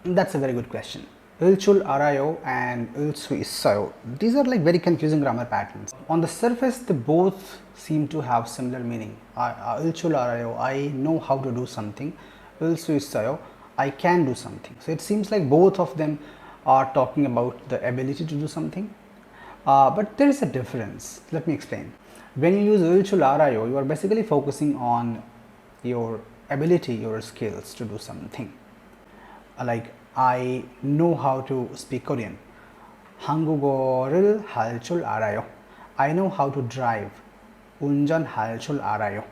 That's a very good question. Ilchul arayo and ilsu issayo. These are like very confusing grammar patterns. On the surface, they both seem to have similar meaning. Ilchul arayo, I know how to do something. Ilsu issayo, I can do something. So it seems like both of them are talking about the ability to do something. But there is a difference. Let me explain. When you use ilchul arayo, you are basically focusing on your ability, your skills to do something. Like I know how to speak Korean. 한국어를 할 줄 알아요. I know how to drive. 운전할 줄 알아요.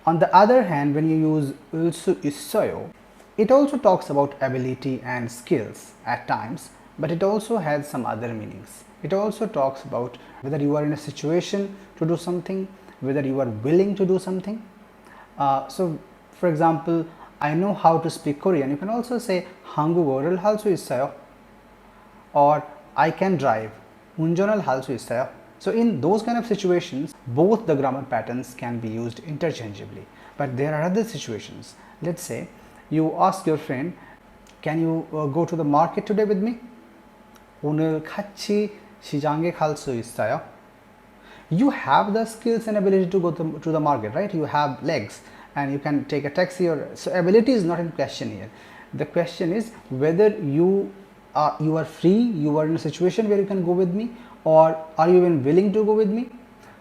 On the other hand, when you use 일수 있어요, it also talks about ability and skills at times, but it also has some other meanings. It also talks about whether you are in a situation to do something, whether you are willing to do something. So, for example, I know how to speak Korean. You can also say 한국어를 할 수 있어요. Or I can drive. 운전을 할 수 있어요. So in those kind of situations, both the grammar patterns can be used interchangeably. But there are other situations. Let's say you ask your friend, can you go to the market today with me? 오늘 같이 시장에 갈 수 있어요? You have the skills and ability to go to the market, right? You have legs and you can take a taxi, or so ability is not in question here. The question is whether you are free, you are in a situation where you can go with me, or are you even willing to go with me?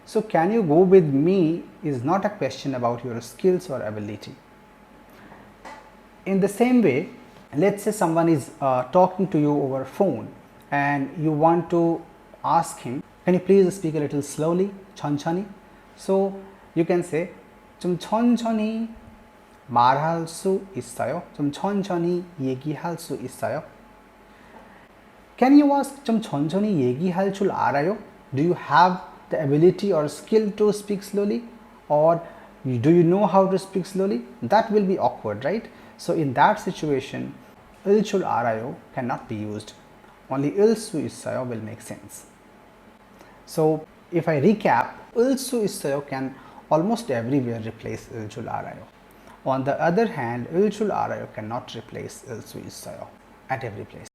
So can you go with me is not a question about your skills or ability. In the same way, let's say someone is talking to you over phone and you want to ask him, can you please speak a little slowly, 천천히? So you can say, 좀 천천히 말할 수 있어요? 좀 천천히 얘기할 수 있어요? Can you ask, 좀 천천히 얘기할 줄 알아요? Do you have the ability or skill to speak slowly? Or do you know how to speak slowly? That will be awkward, right? So in that situation, 일줄 알아요 cannot be used. Only 일수 있어요 will make sense. So if I recap, 일수 있어요 can almost everywhere replace 일줄 알아요. On the other hand, 일줄 알아요 cannot replace 일수 있어요 at every place.